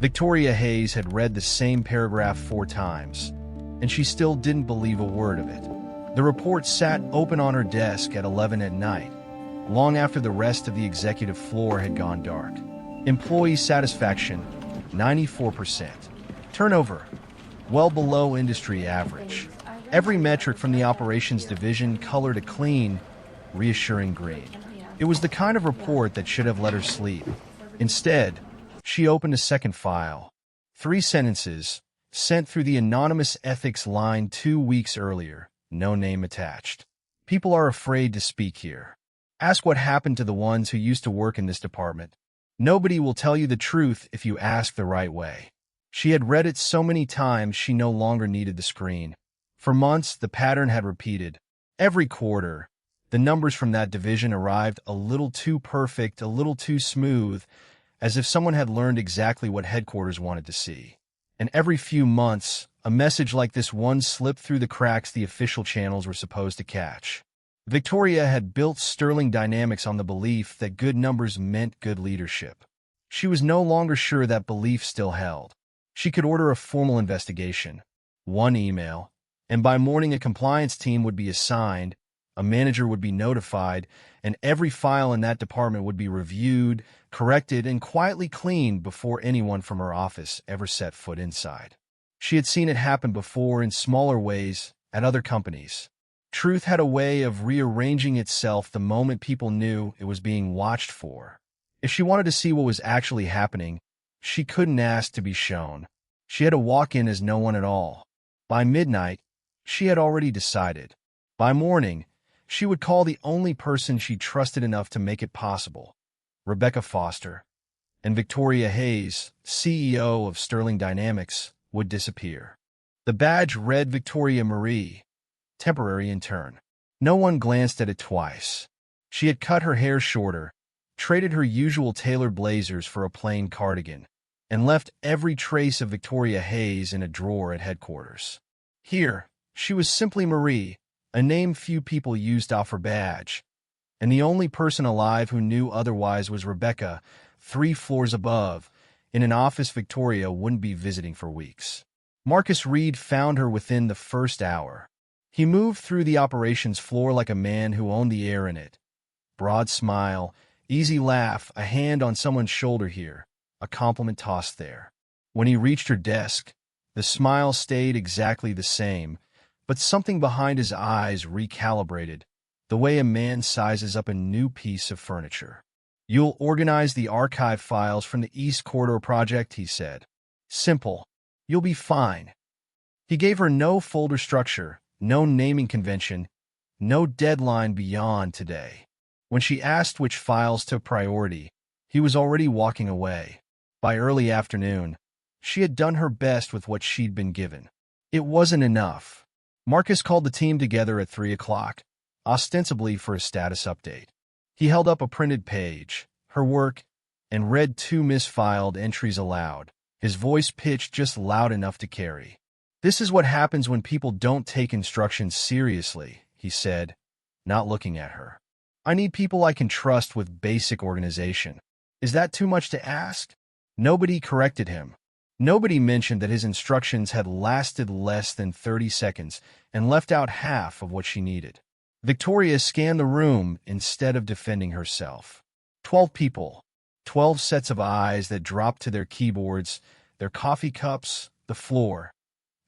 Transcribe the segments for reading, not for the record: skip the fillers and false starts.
Victoria Hayes had read the same paragraph 4 times, and she still didn't believe a word of it. The report sat open on her desk at 11 at night, long after the rest of the executive floor had gone dark. Employee satisfaction, 94%. Turnover, well below industry average. Every metric from the operations division colored a clean, reassuring green. It was the kind of report that should have let her sleep. Instead, she opened a second file. 3 sentences, sent through the anonymous ethics line 2 weeks earlier, no name attached. People are afraid to speak here. Ask what happened to the ones who used to work in this department. Nobody will tell you the truth if you ask the right way. She had read it so many times she no longer needed the screen. For months, the pattern had repeated. Every quarter, the numbers from that division arrived a little too perfect, a little too smooth, as if someone had learned exactly what headquarters wanted to see. And every few months, a message like this one slipped through the cracks the official channels were supposed to catch. Victoria had built Sterling Dynamics on the belief that good numbers meant good leadership. She was no longer sure that belief still held. She could order a formal investigation, 1 email, and by morning a compliance team would be assigned, a manager would be notified, and every file in that department would be reviewed, corrected, and quietly cleaned before anyone from her office ever set foot inside. She had seen it happen before in smaller ways at other companies. Truth had a way of rearranging itself the moment people knew it was being watched for. If she wanted to see what was actually happening, she couldn't ask to be shown. She had to walk in as no one at all. By midnight, she had already decided. By morning, she would call the only person she trusted enough to make it possible, Rebecca Foster, and Victoria Hayes, CEO of Sterling Dynamics, would disappear. The badge read Victoria Marie, temporary intern. No one glanced at it twice. She had cut her hair shorter, traded her usual tailored blazers for a plain cardigan, and left every trace of Victoria Hayes in a drawer at headquarters. Here, she was simply Marie, a name few people used off her badge, and the only person alive who knew otherwise was Rebecca, 3 floors above, in an office Victoria wouldn't be visiting for weeks. Marcus Reed found her within the first hour. He moved through the operations floor like a man who owned the air in it. Broad smile, easy laugh, a hand on someone's shoulder here, a compliment tossed there. When he reached her desk, the smile stayed exactly the same, but something behind his eyes recalibrated, the way a man sizes up a new piece of furniture. "You'll organize the archive files from the East Corridor project," he said. "Simple. You'll be fine." He gave her no folder structure, no naming convention, no deadline beyond today. When she asked which files took priority, he was already walking away. By early afternoon, she had done her best with what she'd been given. It wasn't enough. Marcus called the team together at 3 o'clock, ostensibly for a status update. He held up a printed page, her work, and read 2 misfiled entries aloud, his voice pitched just loud enough to carry. "This is what happens when people don't take instructions seriously," he said, not looking at her. "I need people I can trust with basic organization. Is that too much to ask?" Nobody corrected him. Nobody mentioned that his instructions had lasted less than 30 seconds and left out half of what she needed. Victoria scanned the room instead of defending herself. 12 people, 12 sets of eyes that dropped to their keyboards, their coffee cups, the floor.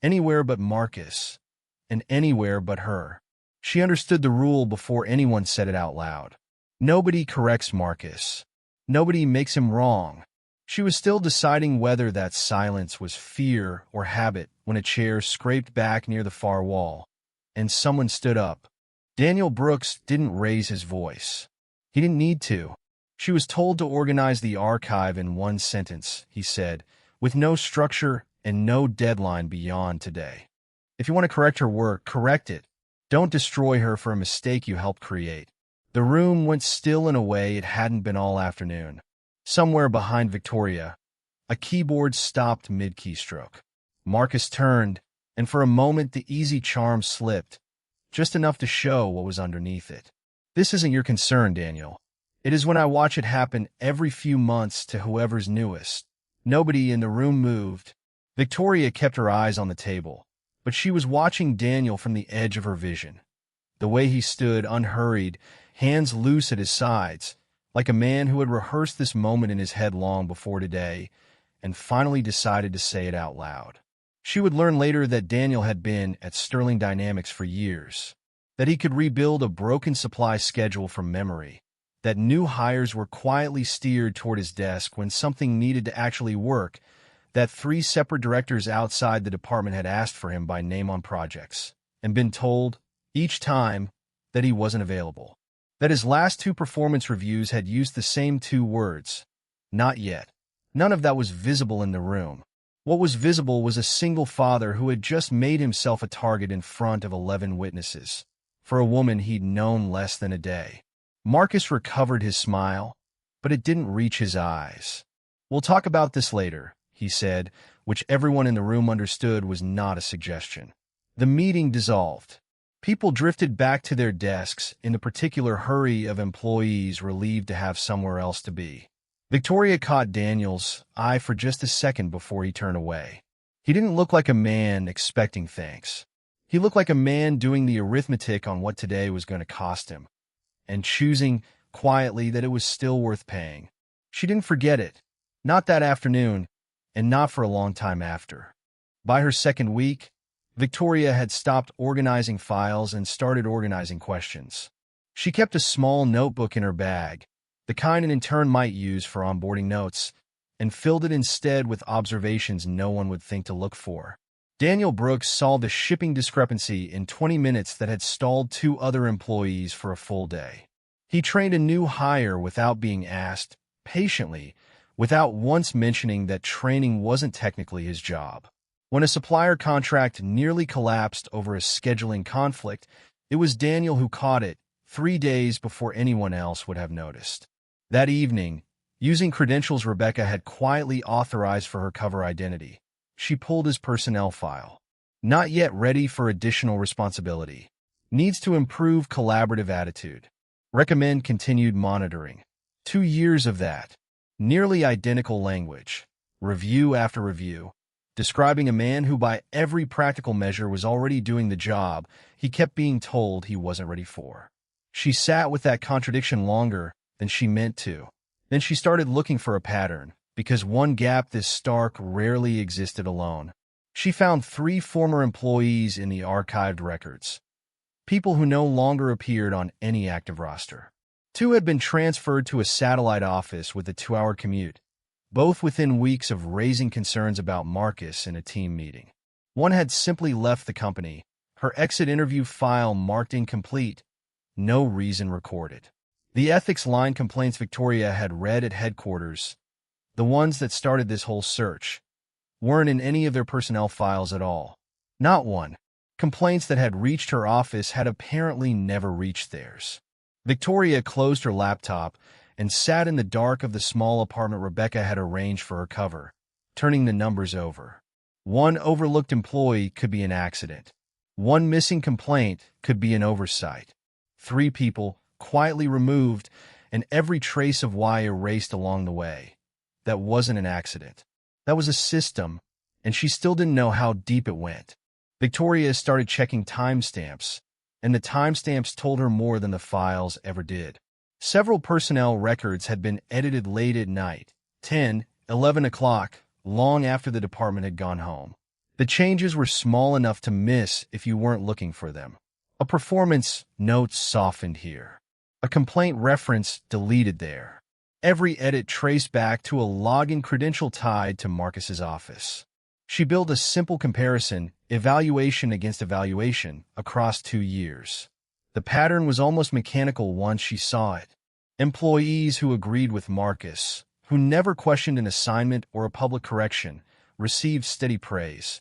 Anywhere but Marcus, and anywhere but her. She understood the rule before anyone said it out loud. Nobody corrects Marcus. Nobody makes him wrong. She was still deciding whether that silence was fear or habit when a chair scraped back near the far wall, and someone stood up. Daniel Brooks didn't raise his voice. He didn't need to. She was told to organize the archive in 1 sentence, he said, with no structure and no deadline beyond today. If you want to correct her work, correct it. Don't destroy her for a mistake you helped create. The room went still in a way it hadn't been all afternoon. Somewhere behind Victoria, a keyboard stopped mid-keystroke. Marcus turned, and for a moment the easy charm slipped, just enough to show what was underneath it. "This isn't your concern, Daniel. It is when I watch it happen every few months to whoever's newest. Nobody in the room moved. Victoria kept her eyes on the table, but she was watching Daniel from the edge of her vision. The way he stood, unhurried, hands loose at his sides, like a man who had rehearsed this moment in his head long before today, and finally decided to say it out loud. She would learn later that Daniel had been at Sterling Dynamics for years, that he could rebuild a broken supply schedule from memory, that new hires were quietly steered toward his desk when something needed to actually work, that 3 separate directors outside the department had asked for him by name on projects, and been told, each time, that he wasn't available. That his last 2 performance reviews had used the same 2 words, "Not yet." None of that was visible in the room. What was visible was a single father who had just made himself a target in front of 11 witnesses, for a woman he'd known less than a day. Marcus recovered his smile, but it didn't reach his eyes. "We'll talk about this later," he said, which everyone in the room understood was not a suggestion. The meeting dissolved. People drifted back to their desks in the particular hurry of employees relieved to have somewhere else to be. Victoria caught Daniel's eye for just a second before he turned away. He didn't look like a man expecting thanks. He looked like a man doing the arithmetic on what today was going to cost him, and choosing, quietly, that it was still worth paying. She didn't forget it, not that afternoon, and not for a long time after. By her second week, Victoria had stopped organizing files and started organizing questions. She kept a small notebook in her bag, the kind an intern might use for onboarding notes, and filled it instead with observations no one would think to look for. Daniel Brooks solved a shipping discrepancy in 20 minutes that had stalled 2 other employees for a full day. He trained a new hire without being asked, patiently, without once mentioning that training wasn't technically his job. When a supplier contract nearly collapsed over a scheduling conflict, it was Daniel who caught it 3 days before anyone else would have noticed. That evening, using credentials Rebecca had quietly authorized for her cover identity, she pulled his personnel file. Not yet ready for additional responsibility. Needs to improve collaborative attitude. Recommend continued monitoring. 2 years of that. Nearly identical language. Review after review. Describing a man who by every practical measure was already doing the job he kept being told he wasn't ready for. She sat with that contradiction longer than she meant to. Then she started looking for a pattern, because one gap this stark rarely existed alone. She found 3 former employees in the archived records. People who no longer appeared on any active roster. 2 had been transferred to a satellite office with a 2-hour commute, both within weeks of raising concerns about Marcus in a team meeting. One had simply left the company, her exit interview file marked incomplete, no reason recorded. The ethics line complaints Victoria had read at headquarters, the ones that started this whole search, weren't in any of their personnel files at all. Not one. Complaints that had reached her office had apparently never reached theirs. Victoria closed her laptop and sat in the dark of the small apartment Rebecca had arranged for her cover, turning the numbers over. 1 overlooked employee could be an accident. 1 missing complaint could be an oversight. 3 people quietly removed, and every trace of why erased along the way. That wasn't an accident. That was a system, and she still didn't know how deep it went. Victoria started checking timestamps, and the timestamps told her more than the files ever did. Several personnel records had been edited late at night, 10, 11 o'clock, long after the department had gone home. The changes were small enough to miss if you weren't looking for them. A performance note softened here. A complaint reference deleted there. Every edit traced back to a login credential tied to Marcus's office. She built a simple comparison, evaluation against evaluation, across 2 years. The pattern was almost mechanical once she saw it. Employees who agreed with Marcus, who never questioned an assignment or a public correction, received steady praise.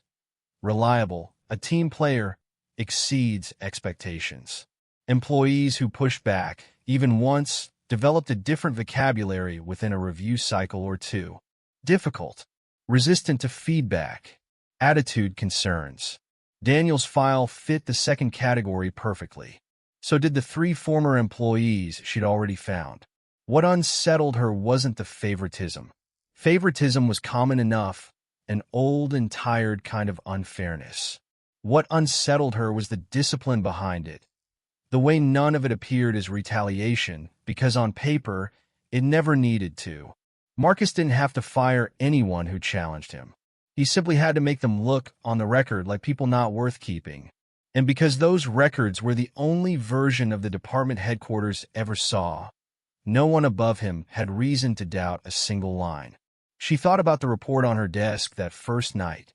Reliable, a team player, exceeds expectations. Employees who pushed back, even once, developed a different vocabulary within a review cycle or 2. Difficult. Resistant to feedback. Attitude concerns. Daniel's file fit the second category perfectly. So did the 3 former employees she'd already found. What unsettled her wasn't the favoritism. Favoritism was common enough, an old and tired kind of unfairness. What unsettled her was the discipline behind it, the way none of it appeared as retaliation, because on paper, it never needed to. Marcus didn't have to fire anyone who challenged him. He simply had to make them look on the record like people not worth keeping. And because those records were the only version of the department headquarters ever saw, no one above him had reason to doubt a single line. She thought about the report on her desk that first night.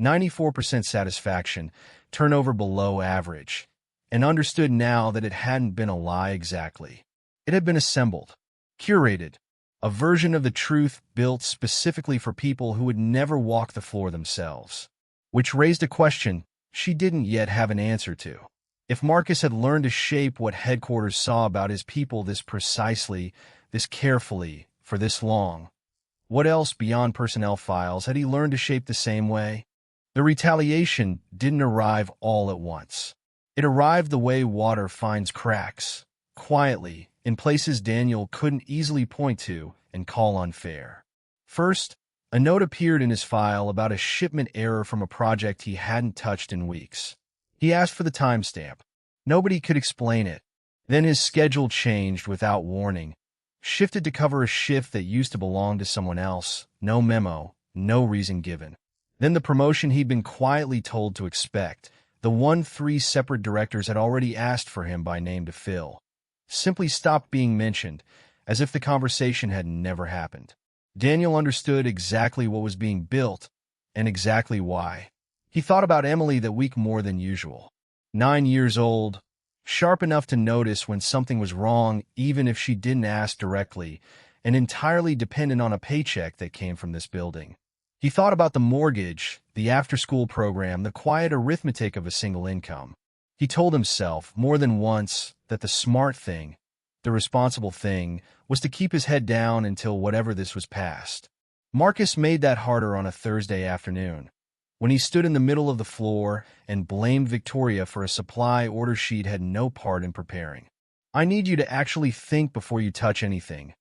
94% satisfaction, turnover below average, and understood now that it hadn't been a lie exactly. It had been assembled, curated, a version of the truth built specifically for people who would never walk the floor themselves. Which raised a question she didn't yet have an answer to. If Marcus had learned to shape what headquarters saw about his people this precisely, this carefully, for this long, what else beyond personnel files had he learned to shape the same way? The retaliation didn't arrive all at once. It arrived the way water finds cracks, quietly, in places Daniel couldn't easily point to and call unfair. First, a note appeared in his file about a shipment error from a project he hadn't touched in weeks. He asked for the timestamp. Nobody could explain it. Then his schedule changed without warning, shifted to cover a shift that used to belong to someone else. No memo, no reason given. Then the promotion he'd been quietly told to expect, the one 3 separate directors had already asked for him by name to fill, simply stopped being mentioned, as if the conversation had never happened. Daniel understood exactly what was being built, and exactly why. He thought about Emily that week more than usual. 9 years old, sharp enough to notice when something was wrong even if she didn't ask directly, and entirely dependent on a paycheck that came from this building. He thought about the mortgage, the after-school program, the quiet arithmetic of a single income. He told himself more than once that the smart thing, the responsible thing, was to keep his head down until whatever this was past. Marcus made that harder on a Thursday afternoon, when he stood in the middle of the floor and blamed Victoria for a supply order she'd had no part in preparing. "I need you to actually think before you touch anything,"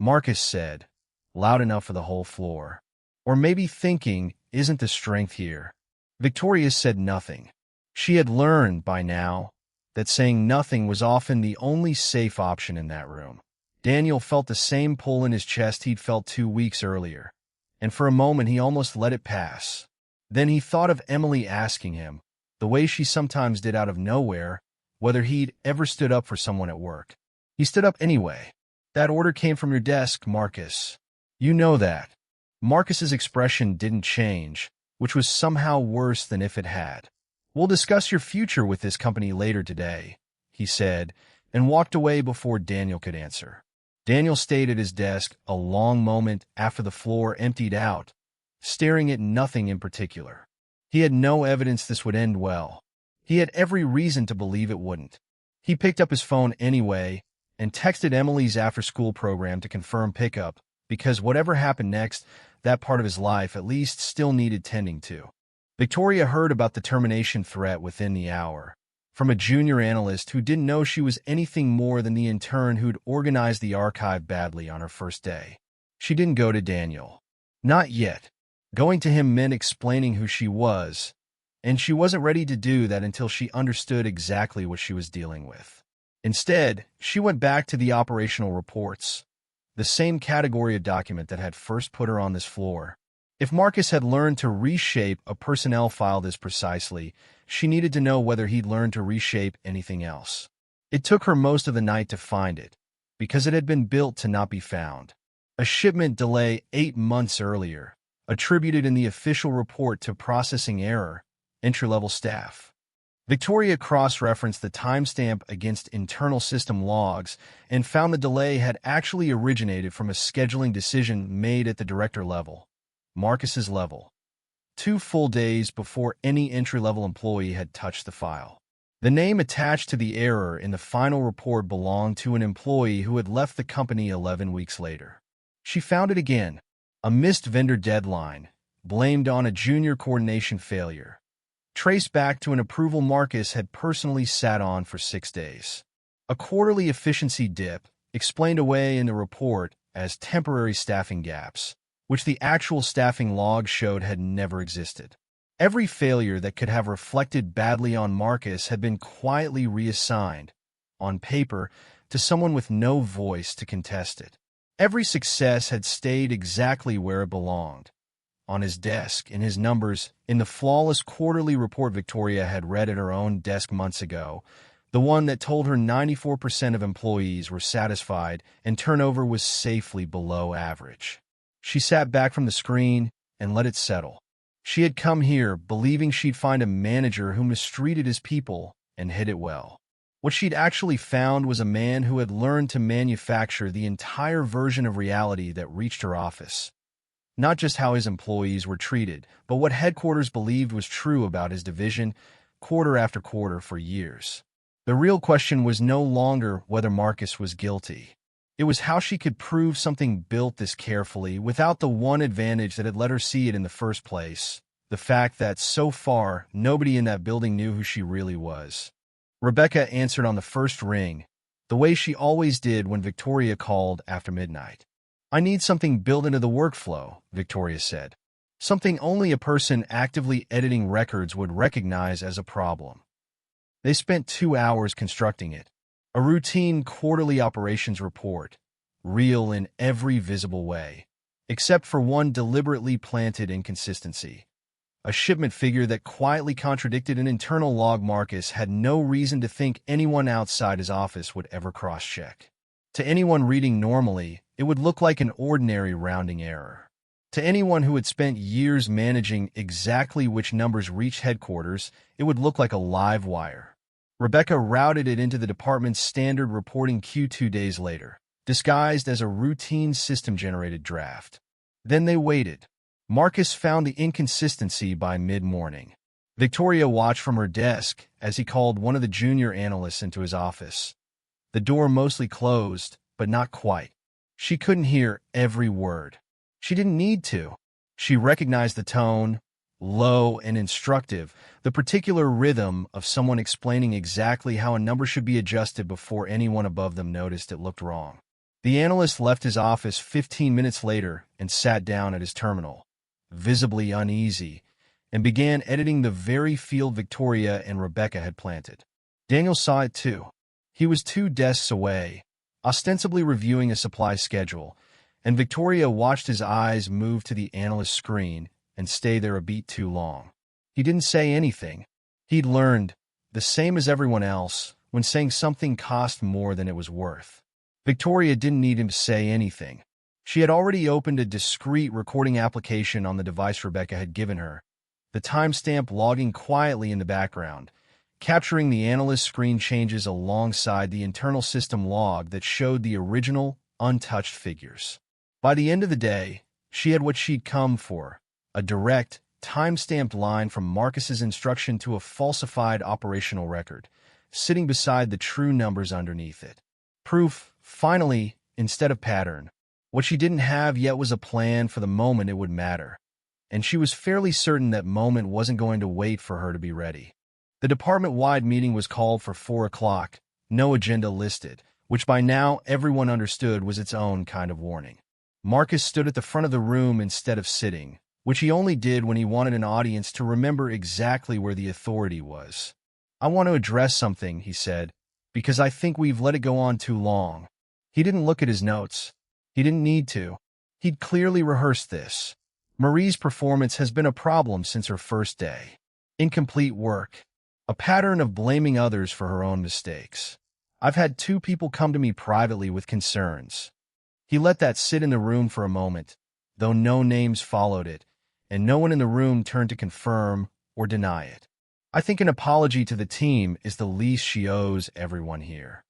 Marcus said, loud enough for the whole floor. "Or maybe thinking isn't the strength here." Victoria said nothing. She had learned by now that saying nothing was often the only safe option in that room. Daniel felt the same pull in his chest he'd felt 2 weeks earlier, and for a moment he almost let it pass. Then he thought of Emily asking him, the way she sometimes did out of nowhere, whether he'd ever stood up for someone at work. He stood up anyway. "That order came from your desk, Marcus. You know that." Marcus's expression didn't change, which was somehow worse than if it had. "We'll discuss your future with this company later today," he said, and walked away before Daniel could answer. Daniel stayed at his desk a long moment after the floor emptied out, staring at nothing in particular. He had no evidence this would end well. He had every reason to believe it wouldn't. He picked up his phone anyway and texted Emily's after-school program to confirm pickup, because whatever happened next, that part of his life at least still needed tending to. Victoria heard about the termination threat within the hour, from a junior analyst who didn't know she was anything more than the intern who'd organized the archive badly on her first day. She didn't go to Daniel. Not yet. Going to him meant explaining who she was, and she wasn't ready to do that until she understood exactly what she was dealing with. Instead, she went back to the operational reports, the same category of document that had first put her on this floor. If Marcus had learned to reshape a personnel file this precisely, she needed to know whether he'd learned to reshape anything else. It took her most of the night to find it, because it had been built to not be found. A shipment delay 8 months earlier, attributed in the official report to processing error, entry-level staff. Victoria cross-referenced the timestamp against internal system logs and found the delay had actually originated from a scheduling decision made at the director level, Marcus's level, 2 full days before any entry-level employee had touched the file. The name attached to the error in the final report belonged to an employee who had left the company 11 weeks later. She found it again, a missed vendor deadline, blamed on a junior coordination failure, traced back to an approval Marcus had personally sat on for 6 days. A quarterly efficiency dip, explained away in the report as temporary staffing gaps, which the actual staffing log showed had never existed. Every failure that could have reflected badly on Marcus had been quietly reassigned, on paper, to someone with no voice to contest it. Every success had stayed exactly where it belonged, on his desk, in his numbers, in the flawless quarterly report Victoria had read at her own desk months ago, the one that told her 94% of employees were satisfied and turnover was safely below average. She sat back from the screen and let it settle. She had come here believing she'd find a manager who mistreated his people and hid it well. What she'd actually found was a man who had learned to manufacture the entire version of reality that reached her office. Not just how his employees were treated, but what headquarters believed was true about his division, quarter after quarter for years. The real question was no longer whether Marcus was guilty. It was how she could prove something built this carefully without the one advantage that had let her see it in the first place, the fact that, so far, nobody in that building knew who she really was. Rebecca answered on the first ring, the way she always did when Victoria called after midnight. "I need something built into the workflow," Victoria said. "Something only a person actively editing records would recognize as a problem." They spent 2 hours constructing it. A routine quarterly operations report, real in every visible way, except for one deliberately planted inconsistency. A shipment figure that quietly contradicted an internal log Marcus had no reason to think anyone outside his office would ever cross-check. To anyone reading normally, it would look like an ordinary rounding error. To anyone who had spent years managing exactly which numbers reached headquarters, it would look like a live wire. Rebecca routed it into the department's standard reporting queue 2 days later, disguised as a routine system-generated draft. Then they waited. Marcus found the inconsistency by mid-morning. Victoria watched from her desk as he called one of the junior analysts into his office. The door mostly closed, but not quite. She couldn't hear every word. She didn't need to. She recognized the tone, low and instructive, the particular rhythm of someone explaining exactly how a number should be adjusted before anyone above them noticed it looked wrong. The analyst left his office 15 minutes later and sat down at his terminal, visibly uneasy, and began editing the very field Victoria and Rebecca had planted. Daniel saw it too. He was 2 desks away, ostensibly reviewing a supply schedule, and Victoria watched his eyes move to the analyst's screen and stay there a beat too long. He didn't say anything. He'd learned, the same as everyone else, when saying something cost more than it was worth. Victoria didn't need him to say anything. She had already opened a discrete recording application on the device Rebecca had given her, the timestamp logging quietly in the background, capturing the analyst's screen changes alongside the internal system log that showed the original, untouched figures. By the end of the day, she had what she'd come for, a direct, time-stamped line from Marcus's instruction to a falsified operational record, sitting beside the true numbers underneath it. Proof, finally, instead of pattern. What she didn't have yet was a plan for the moment it would matter, and she was fairly certain that moment wasn't going to wait for her to be ready. The department-wide meeting was called for 4 o'clock, no agenda listed, which by now everyone understood was its own kind of warning. Marcus stood at the front of the room instead of sitting, which he only did when he wanted an audience to remember exactly where the authority was. "I want to address something," he said, "because I think we've let it go on too long." He didn't look at his notes. He didn't need to. He'd clearly rehearsed this. Marie's performance has been a problem since her first day. Incomplete work. A pattern of blaming others for her own mistakes. "I've had 2 people come to me privately with concerns." He let that sit in the room for a moment, though no names followed it, and no one in the room turned to confirm or deny it. "I think an apology to the team is the least she owes everyone here."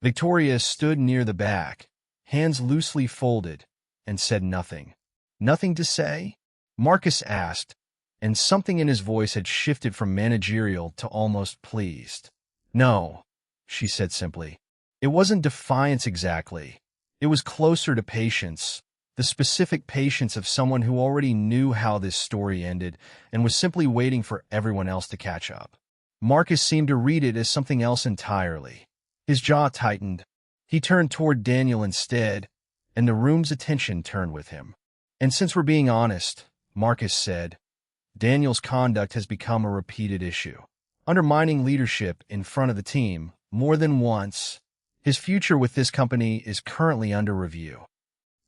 Victoria stood near the back, hands loosely folded, and said nothing. "Nothing to say?" Marcus asked, and something in his voice had shifted from managerial to almost pleased. "No," she said simply. It wasn't defiance exactly. It was closer to patience, the specific patience of someone who already knew how this story ended and was simply waiting for everyone else to catch up. Marcus seemed to read it as something else entirely. His jaw tightened. He turned toward Daniel instead, and the room's attention turned with him. And since we're being honest, Marcus said, Daniel's conduct has become a repeated issue. Undermining leadership in front of the team more than once. His future with this company is currently under review.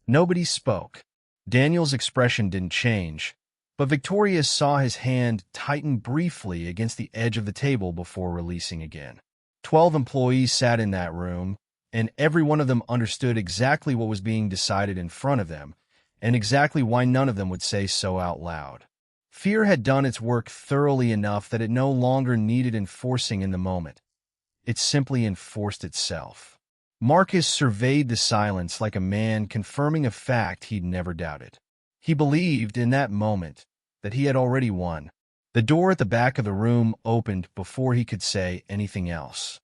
Nobody spoke. Daniel's expression didn't change, but Victoria saw his hand tighten briefly against the edge of the table before releasing again. 12 employees sat in that room, and every one of them understood exactly what was being decided in front of them, and exactly why none of them would say so out loud. Fear had done its work thoroughly enough that it no longer needed enforcing in the moment. It simply enforced itself. Marcus surveyed the silence like a man confirming a fact he'd never doubted. He believed in that moment that he had already won. The door at the back of the room opened before he could say anything else.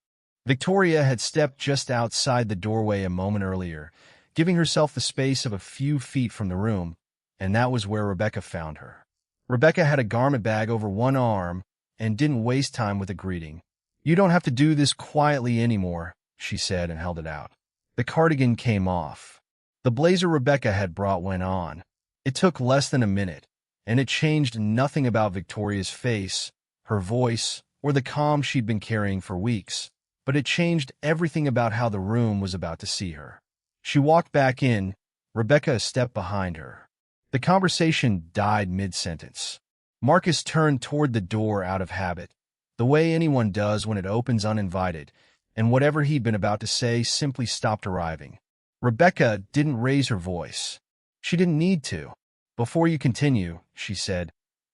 Victoria had stepped just outside the doorway a moment earlier, giving herself the space of a few feet from the room, and that was where Rebecca found her. Rebecca had a garment bag over one arm and didn't waste time with a greeting. "You don't have to do this quietly anymore," she said and held it out. The cardigan came off. The blazer Rebecca had brought went on. It took less than a minute, and it changed nothing about Victoria's face, her voice, or the calm she'd been carrying for weeks, but it changed everything about how the room was about to see her. She walked back in, Rebecca a step behind her. The conversation died mid-sentence. Marcus turned toward the door out of habit, the way anyone does when it opens uninvited, and whatever he'd been about to say simply stopped arriving. Rebecca didn't raise her voice. She didn't need to. "Before you continue," she said,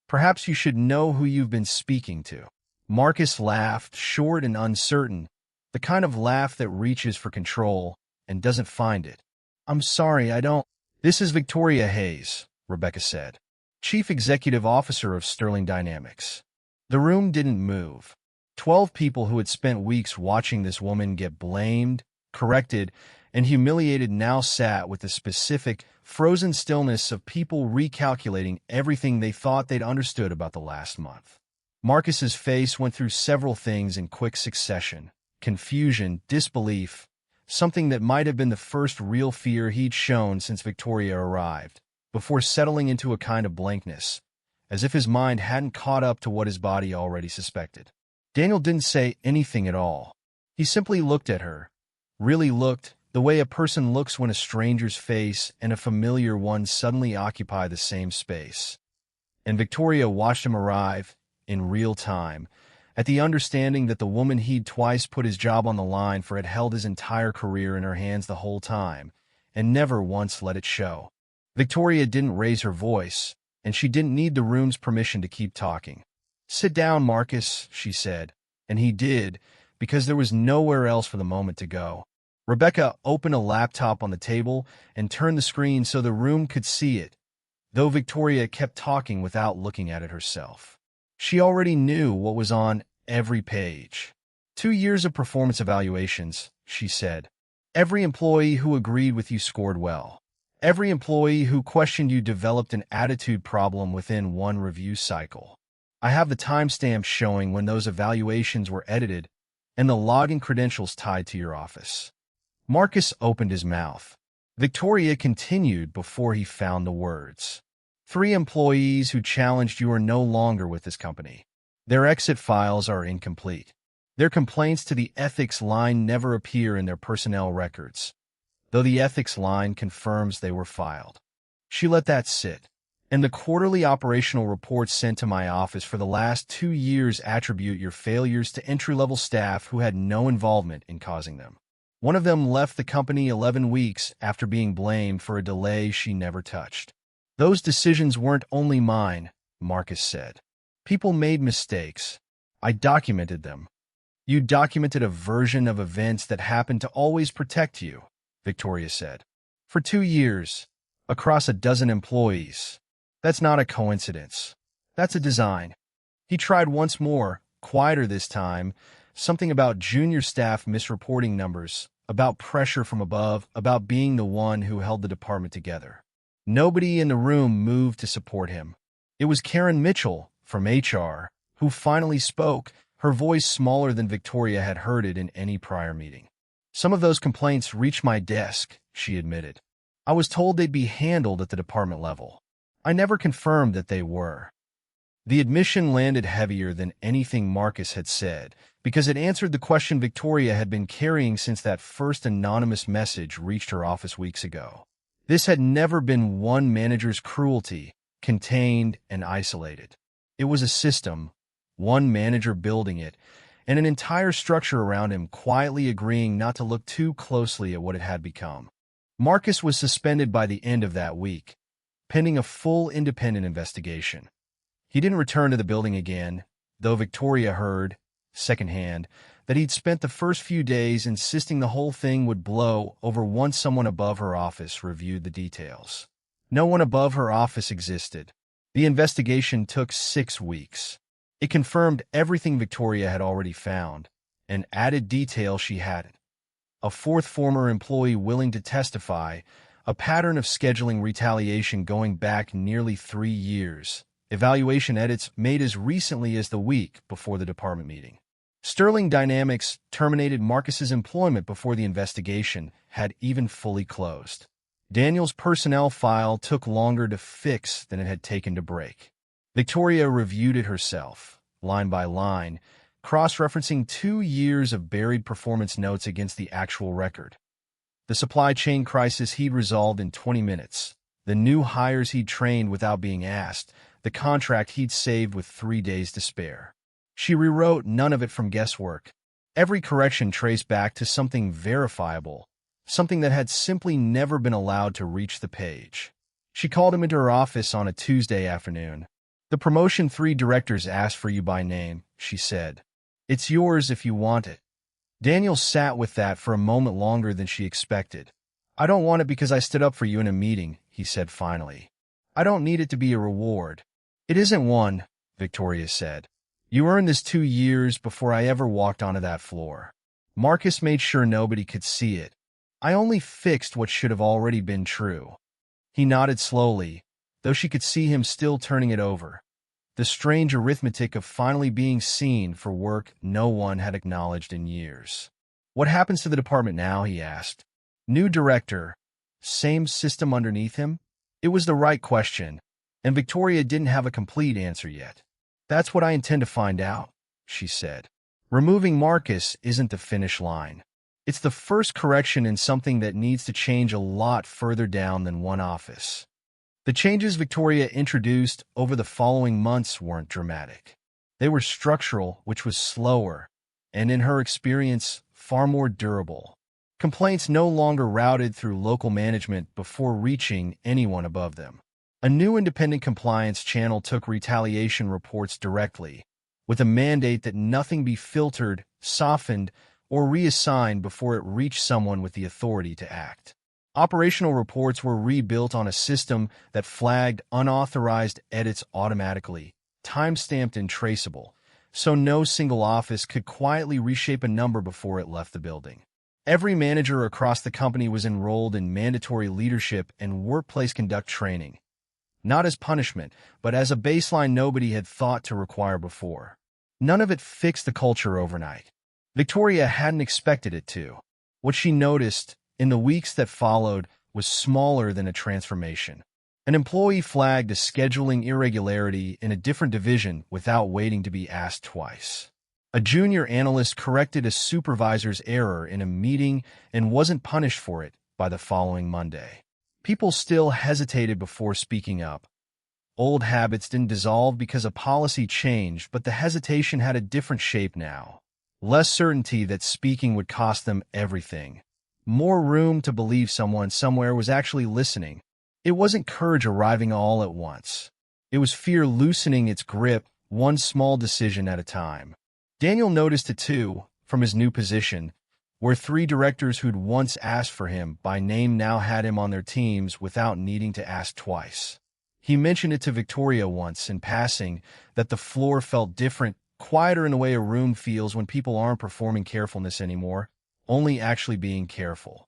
"perhaps you should know who you've been speaking to." Marcus laughed, short and uncertain, the kind of laugh that reaches for control and doesn't find it. "I'm sorry, I don't—" "This is Victoria Hayes," Rebecca said, "Chief Executive Officer of Sterling Dynamics." The room didn't move. 12 people who had spent weeks watching this woman get blamed, corrected, and humiliated now sat with the specific, frozen stillness of people recalculating everything they thought they'd understood about the last month. Marcus's face went through several things in quick succession: confusion, disbelief, something that might have been the first real fear he'd shown since Victoria arrived, before settling into a kind of blankness, as if his mind hadn't caught up to what his body already suspected. Daniel didn't say anything at all. He simply looked at her, really looked, the way a person looks when a stranger's face and a familiar one suddenly occupy the same space. And Victoria watched him arrive, in real time, at the understanding that the woman he'd twice put his job on the line for had held his entire career in her hands the whole time, and never once let it show. Victoria didn't raise her voice, and she didn't need the room's permission to keep talking. "Sit down, Marcus," she said, and he did, because there was nowhere else for the moment to go. Rebecca opened a laptop on the table and turned the screen so the room could see it, though Victoria kept talking without looking at it herself. She already knew what was on every page. 2 years of performance evaluations, she said. Every employee who agreed with you scored well. Every employee who questioned you developed an attitude problem within one review cycle. I have the timestamps showing when those evaluations were edited and the login credentials tied to your office. Marcus opened his mouth. Victoria continued before he found the words. 3 employees who challenged you are no longer with this company. Their exit files are incomplete. Their complaints to the ethics line never appear in their personnel records, though the ethics line confirms they were filed. She let that sit. And the quarterly operational reports sent to my office for the last 2 years attribute your failures to entry-level staff who had no involvement in causing them. One of them left the company 11 weeks after being blamed for a delay she never touched. Those decisions weren't only mine, Marcus said. People made mistakes. I documented them. You documented a version of events that happened to always protect you, Victoria said. For 2 years, across a dozen employees. That's not a coincidence. That's a design. He tried once more, quieter this time, something about junior staff misreporting numbers, about pressure from above, about being the one who held the department together. Nobody in the room moved to support him. It was Karen Mitchell, from HR, who finally spoke, her voice smaller than Victoria had heard it in any prior meeting. Some of those complaints reached my desk, she admitted. I was told they'd be handled at the department level. I never confirmed that they were. The admission landed heavier than anything Marcus had said, because it answered the question Victoria had been carrying since that first anonymous message reached her office weeks ago. This had never been one manager's cruelty, contained and isolated. It was a system, one manager building it, and an entire structure around him quietly agreeing not to look too closely at what it had become. Marcus was suspended by the end of that week, pending a full independent investigation. He didn't return to the building again, though Victoria heard, secondhand, that he'd spent the first few days insisting the whole thing would blow over once someone above her office reviewed the details. No one above her office existed. The investigation took 6 weeks. It confirmed everything Victoria had already found, and added details she hadn't. A fourth former employee willing to testify, a pattern of scheduling retaliation going back nearly 3 years, evaluation edits made as recently as the week before the department meeting. Sterling Dynamics terminated Marcus's employment before the investigation had even fully closed. Daniel's personnel file took longer to fix than it had taken to break. Victoria reviewed it herself, line by line, cross-referencing 2 years of buried performance notes against the actual record. The supply chain crisis he'd resolved in 20 minutes, the new hires he'd trained without being asked, the contract he'd saved with 3 days to spare. She rewrote none of it from guesswork. Every correction traced back to something verifiable, something that had simply never been allowed to reach the page. She called him into her office on a Tuesday afternoon. "The promotion 3 directors asked for you by name," she said. "It's yours if you want it." Daniel sat with that for a moment longer than she expected. "I don't want it because I stood up for you in a meeting," he said finally. "I don't need it to be a reward." "It isn't one," Victoria said. "You earned this 2 years before I ever walked onto that floor." Marcus made sure nobody could see it. "I only fixed what should have already been true." He nodded slowly, though she could see him still turning it over. The strange arithmetic of finally being seen for work no one had acknowledged in years. "What happens to the department now?" he asked. "New director. Same system underneath him?" It was the right question, and Victoria didn't have a complete answer yet. "That's what I intend to find out," she said. "Removing Marcus isn't the finish line. It's the first correction in something that needs to change a lot further down than one office." The changes Victoria introduced over the following months weren't dramatic. They were structural, which was slower, and in her experience, far more durable. Complaints no longer routed through local management before reaching anyone above them. A new independent compliance channel took retaliation reports directly, with a mandate that nothing be filtered, softened, or reassigned before it reached someone with the authority to act. Operational reports were rebuilt on a system that flagged unauthorized edits automatically, time-stamped and traceable, so no single office could quietly reshape a number before it left the building. Every manager across the company was enrolled in mandatory leadership and workplace conduct training, not as punishment, but as a baseline nobody had thought to require before. None of it fixed the culture overnight. Victoria hadn't expected it to. What she noticed in the weeks that followed was smaller than a transformation. An employee flagged a scheduling irregularity in a different division without waiting to be asked twice. A junior analyst corrected a supervisor's error in a meeting and wasn't punished for it by the following Monday. People still hesitated before speaking up. Old habits didn't dissolve because a policy changed, but the hesitation had a different shape now. Less certainty that speaking would cost them everything. More room to believe someone somewhere was actually listening. It wasn't courage arriving all at once. It was fear loosening its grip, one small decision at a time. Daniel noticed it too, from his new position, where 3 directors who'd once asked for him by name now had him on their teams without needing to ask twice. He mentioned it to Victoria once in passing, that the floor felt different, quieter in the way a room feels when people aren't performing carefulness anymore, only actually being careful.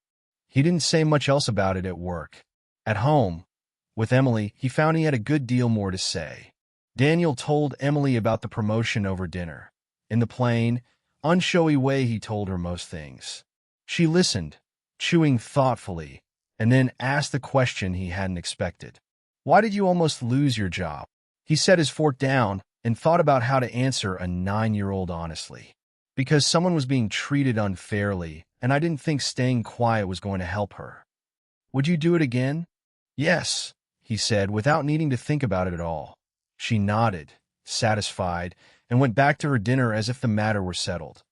He didn't say much else about it at work. At home, with Emily, he found he had a good deal more to say. Daniel told Emily about the promotion over dinner. In the plain, unshowy way he told her most things. She listened, chewing thoughtfully, and then asked the question he hadn't expected. Why did you almost lose your job? He set his fork down and thought about how to answer a 9-year-old honestly. Because someone was being treated unfairly, and I didn't think staying quiet was going to help her. Would you do it again? Yes, he said, without needing to think about it at all. She nodded, satisfied, and went back to her dinner as if the matter were settled.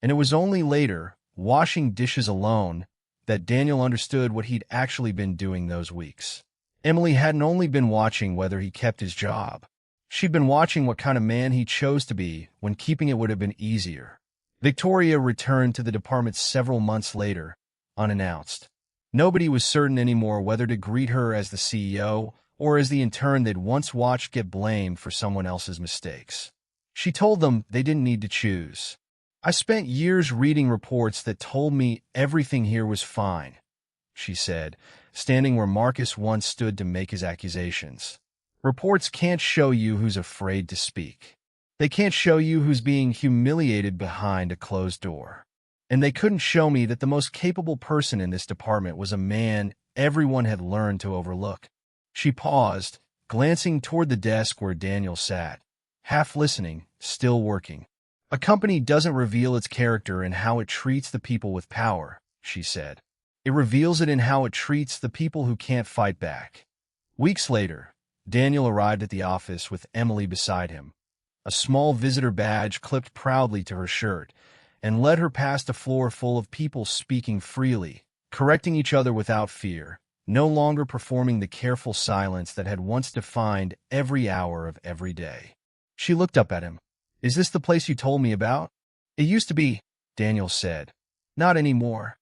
And it was only later, washing dishes alone, that Daniel understood what he'd actually been doing those weeks. Emily hadn't only been watching whether he kept his job. She'd been watching what kind of man he chose to be when keeping it would have been easier. Victoria returned to the department several months later, unannounced. Nobody was certain anymore whether to greet her as the CEO or as the intern they'd once watched get blamed for someone else's mistakes. She told them they didn't need to choose. I spent years reading reports that told me everything here was fine, she said, standing where Marcus once stood to make his accusations. Reports can't show you who's afraid to speak. They can't show you who's being humiliated behind a closed door. And they couldn't show me that the most capable person in this department was a man everyone had learned to overlook. She paused, glancing toward the desk where Daniel sat, half listening, still working. A company doesn't reveal its character in how it treats the people with power, she said. It reveals it in how it treats the people who can't fight back. Weeks later, Daniel arrived at the office with Emily beside him. A small visitor badge clipped proudly to her shirt, and led her past a floor full of people speaking freely, correcting each other without fear, no longer performing the careful silence that had once defined every hour of every day. She looked up at him. Is this the place you told me about? It used to be, Daniel said. Not anymore.